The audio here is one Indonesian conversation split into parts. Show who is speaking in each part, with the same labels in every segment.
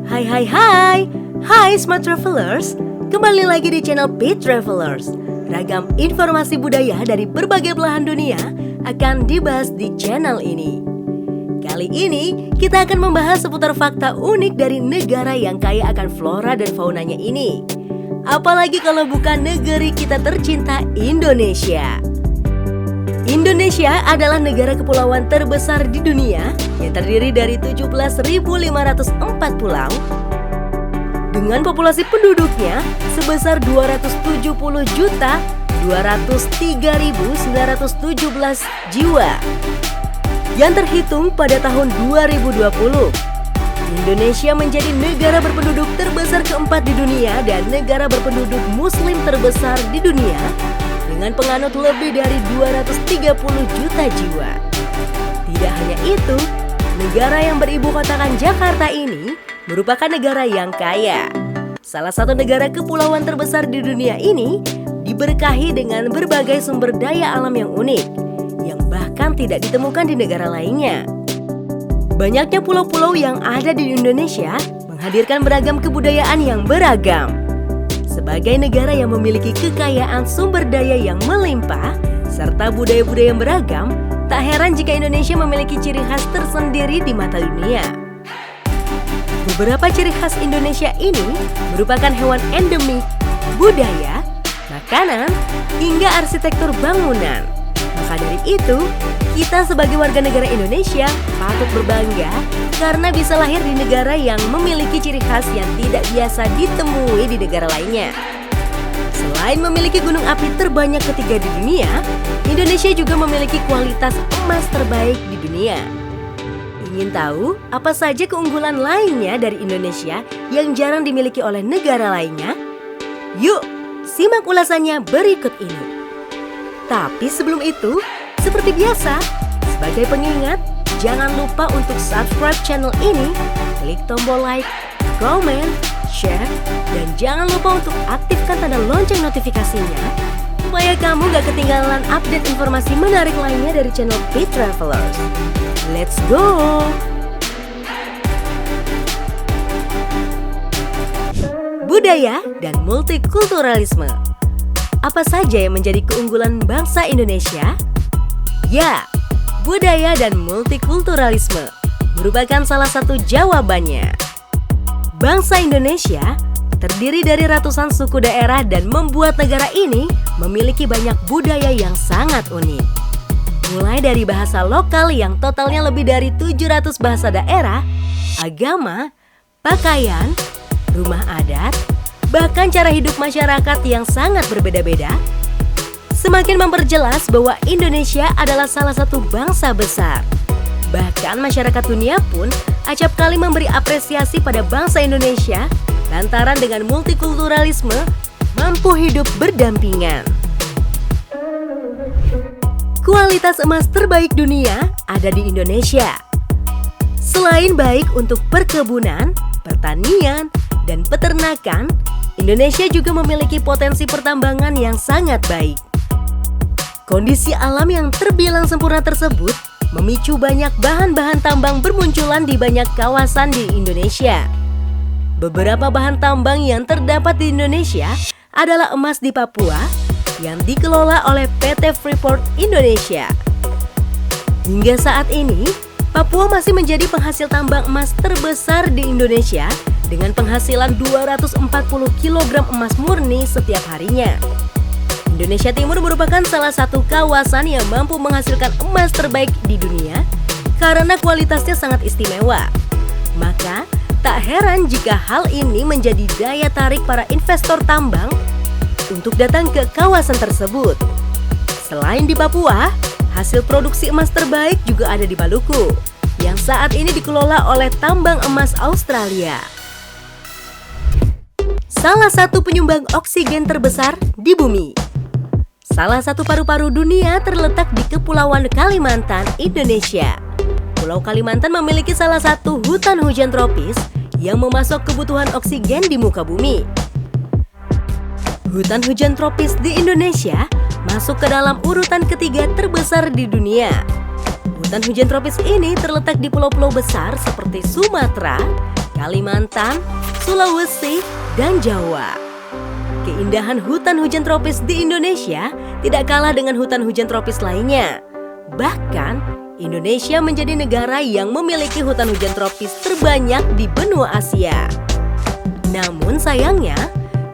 Speaker 1: Hai Smart Travelers, kembali lagi di channel Pit Travelers. Ragam informasi budaya dari berbagai belahan dunia akan dibahas di channel ini. Kali ini kita akan membahas seputar fakta unik dari negara yang kaya akan flora dan faunanya ini. Apalagi kalau bukan negeri kita tercinta, Indonesia. Indonesia adalah negara kepulauan terbesar di dunia yang terdiri dari 17.504 pulau dengan populasi penduduknya sebesar 270.203.917 jiwa yang terhitung pada tahun 2020. Indonesia menjadi negara berpenduduk terbesar keempat di dunia dan negara berpenduduk muslim terbesar di dunia dengan penganut lebih dari 230 juta jiwa. Tidak hanya itu, negara yang beribu kotakan Jakarta ini merupakan negara yang kaya. Salah satu negara kepulauan terbesar di dunia ini diberkahi dengan berbagai sumber daya alam yang unik, yang bahkan tidak ditemukan di negara lainnya. Banyaknya pulau-pulau yang ada di Indonesia menghadirkan beragam kebudayaan yang beragam. Sebagai negara yang memiliki kekayaan sumber daya yang melimpah serta budaya-budaya yang beragam, tak heran jika Indonesia memiliki ciri khas tersendiri di mata dunia. Beberapa ciri khas Indonesia ini merupakan hewan endemik, budaya, makanan, hingga arsitektur bangunan. Maka dari itu, kita sebagai warga negara Indonesia patut berbangga karena bisa lahir di negara yang memiliki ciri khas yang tidak biasa ditemui di negara lainnya. Selain memiliki gunung api terbanyak ketiga di dunia, Indonesia juga memiliki kualitas emas terbaik di dunia. Ingin tahu apa saja keunggulan lainnya dari Indonesia yang jarang dimiliki oleh negara lainnya? Yuk, simak ulasannya berikut ini. Tapi sebelum itu, seperti biasa, sebagai pengingat, jangan lupa untuk subscribe channel ini, klik tombol like, comment, share, dan jangan lupa untuk aktifkan tanda lonceng notifikasinya supaya kamu gak ketinggalan update informasi menarik lainnya dari channel Pit Travelers. Let's go! Budaya dan multikulturalisme. Apa saja yang menjadi keunggulan bangsa Indonesia? Ya, budaya dan multikulturalisme merupakan salah satu jawabannya. Bangsa Indonesia terdiri dari ratusan suku daerah dan membuat negara ini memiliki banyak budaya yang sangat unik. Mulai dari bahasa lokal yang totalnya lebih dari 700 bahasa daerah, agama, pakaian, rumah adat, bahkan cara hidup masyarakat yang sangat berbeda-beda, semakin memperjelas bahwa Indonesia adalah salah satu bangsa besar. Bahkan masyarakat dunia pun acap kali memberi apresiasi pada bangsa Indonesia lantaran dengan multikulturalisme mampu hidup berdampingan. Kualitas emas terbaik dunia ada di Indonesia. Selain baik untuk perkebunan, pertanian, dan peternakan, Indonesia juga memiliki potensi pertambangan yang sangat baik. Kondisi alam yang terbilang sempurna tersebut memicu banyak bahan-bahan tambang bermunculan di banyak kawasan di Indonesia. Beberapa bahan tambang yang terdapat di Indonesia adalah emas di Papua yang dikelola oleh PT Freeport Indonesia. Hingga saat ini, Papua masih menjadi penghasil tambang emas terbesar di Indonesia dengan penghasilan 240 kg emas murni setiap harinya. Indonesia Timur merupakan salah satu kawasan yang mampu menghasilkan emas terbaik di dunia karena kualitasnya sangat istimewa. Maka, tak heran jika hal ini menjadi daya tarik para investor tambang untuk datang ke kawasan tersebut. Selain di Papua, hasil produksi emas terbaik juga ada di Maluku, yang saat ini dikelola oleh tambang emas Australia. Salah satu penyumbang oksigen terbesar di bumi. Salah satu paru-paru dunia terletak di Kepulauan Kalimantan, Indonesia. Pulau Kalimantan memiliki salah satu hutan hujan tropis yang memasok kebutuhan oksigen di muka bumi. Hutan hujan tropis di Indonesia masuk ke dalam urutan ketiga terbesar di dunia. Hutan hujan tropis ini terletak di pulau-pulau besar seperti Sumatera, Kalimantan, Sulawesi, dan Jawa. Keindahan hutan hujan tropis di Indonesia tidak kalah dengan hutan hujan tropis lainnya. Bahkan, Indonesia menjadi negara yang memiliki hutan hujan tropis terbanyak di benua Asia. Namun sayangnya,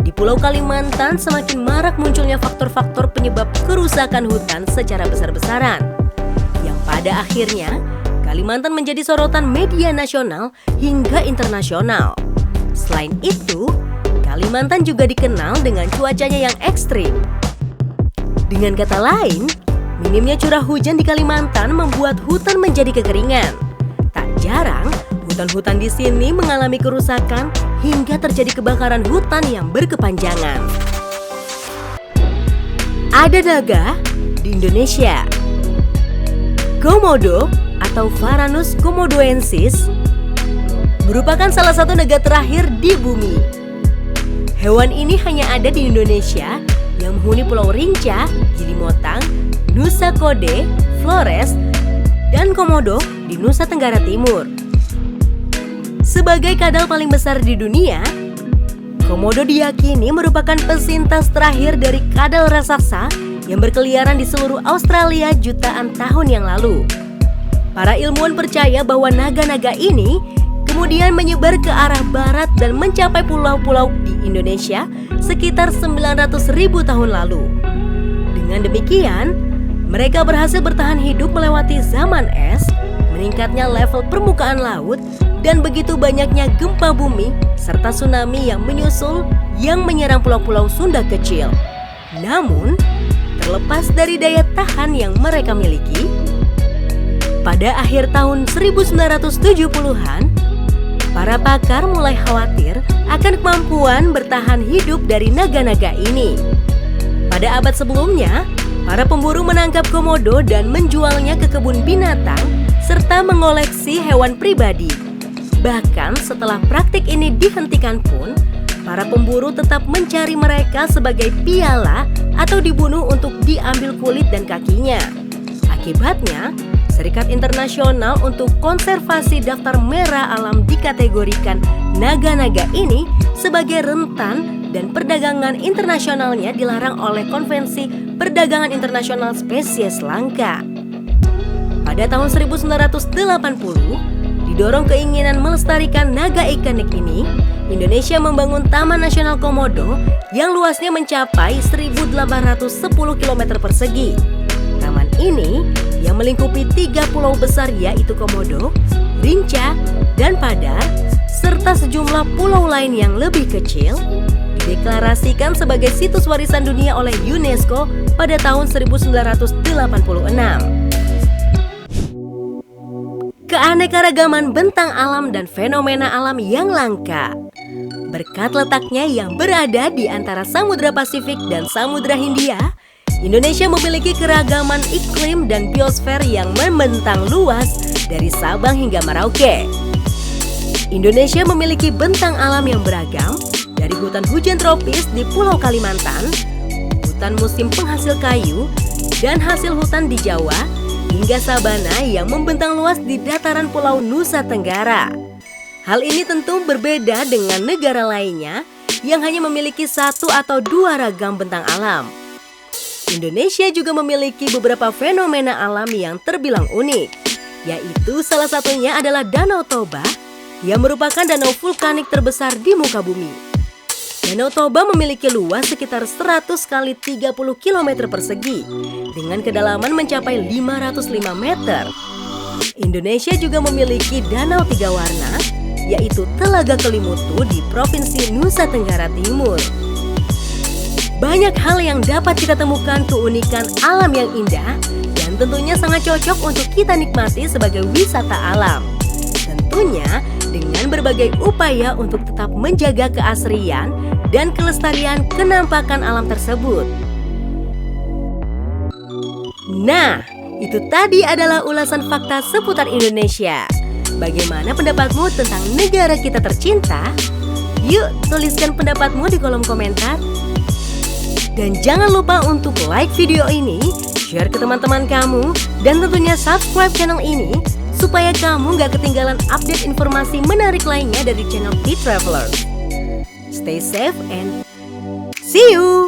Speaker 1: di Pulau Kalimantan semakin marak munculnya faktor-faktor penyebab kerusakan hutan secara besar-besaran, yang pada akhirnya Kalimantan menjadi sorotan media nasional hingga internasional. Selain itu, Kalimantan juga dikenal dengan cuacanya yang ekstrim. Dengan kata lain, minimnya curah hujan di Kalimantan membuat hutan menjadi kekeringan. Tak jarang, hutan-hutan di sini mengalami kerusakan hingga terjadi kebakaran hutan yang berkepanjangan. Ada naga di Indonesia. Komodo atau Varanus komodoensis merupakan salah satu naga terakhir di bumi. Hewan ini hanya ada di Indonesia yang menghuni Pulau Rinca, Gili Motang, Nusa Kode, Flores, dan Komodo di Nusa Tenggara Timur. Sebagai kadal paling besar di dunia, Komodo diyakini merupakan pesintas terakhir dari kadal raksasa yang berkeliaran di seluruh Australia jutaan tahun yang lalu. Para ilmuwan percaya bahwa naga-naga ini kemudian menyebar ke arah barat dan mencapai pulau-pulau di Indonesia sekitar 900.000 tahun lalu. Dengan demikian, mereka berhasil bertahan hidup melewati zaman es, meningkatnya level permukaan laut, dan begitu banyaknya gempa bumi serta tsunami yang menyusul yang menyerang pulau-pulau Sunda kecil. Namun, terlepas dari daya tahan yang mereka miliki, pada akhir tahun 1970-an, para pakar mulai khawatir akan kemampuan bertahan hidup dari naga-naga ini. Pada abad sebelumnya, para pemburu menangkap komodo dan menjualnya ke kebun binatang serta mengoleksi hewan pribadi. Bahkan setelah praktik ini dihentikan pun, para pemburu tetap mencari mereka sebagai piala atau dibunuh untuk diambil kulit dan kakinya. Akibatnya, Serikat Internasional untuk Konservasi Daftar Merah Alam dikategorikan naga-naga ini sebagai rentan dan perdagangan internasionalnya dilarang oleh Konvensi Perdagangan Internasional Spesies Langka. Pada tahun 1980, didorong keinginan melestarikan naga ikonik ini, Indonesia membangun Taman Nasional Komodo yang luasnya mencapai 1.810 km persegi. Taman ini yang melingkupi 3 pulau besar yaitu Komodo, Rinca, dan Padar, serta sejumlah pulau lain yang lebih kecil, dideklarasikan sebagai situs warisan dunia oleh UNESCO pada tahun 1986. Keanekaragaman bentang alam dan fenomena alam yang langka. Berkat letaknya yang berada di antara Samudra Pasifik dan Samudra Hindia, Indonesia memiliki keragaman iklim dan biosfer yang membentang luas dari Sabang hingga Merauke. Indonesia memiliki bentang alam yang beragam, dari hutan hujan tropis di Pulau Kalimantan, hutan musim penghasil kayu, dan hasil hutan di Jawa, hingga sabana yang membentang luas di dataran Pulau Nusa Tenggara. Hal ini tentu berbeda dengan negara lainnya yang hanya memiliki 1 atau 2 ragam bentang alam. Indonesia juga memiliki beberapa fenomena alam yang terbilang unik, yaitu salah satunya adalah Danau Toba yang merupakan danau vulkanik terbesar di muka bumi. Danau Toba memiliki luas sekitar 100 kali 30 km persegi dengan kedalaman mencapai 505 meter. Indonesia juga memiliki danau 3 warna, yaitu Telaga Kelimutu di Provinsi Nusa Tenggara Timur. Banyak hal yang dapat kita temukan keunikan alam yang indah dan tentunya sangat cocok untuk kita nikmati sebagai wisata alam. Tentunya dengan berbagai upaya untuk tetap menjaga keasrian dan kelestarian kenampakan alam tersebut. Nah, itu tadi adalah ulasan fakta seputar Indonesia. Bagaimana pendapatmu tentang negara kita tercinta? Yuk, tuliskan pendapatmu di kolom komentar. Dan jangan lupa untuk like video ini, share ke teman-teman kamu, dan tentunya subscribe channel ini supaya kamu gak ketinggalan update informasi menarik lainnya dari channel T-Traveler. Stay safe and see you!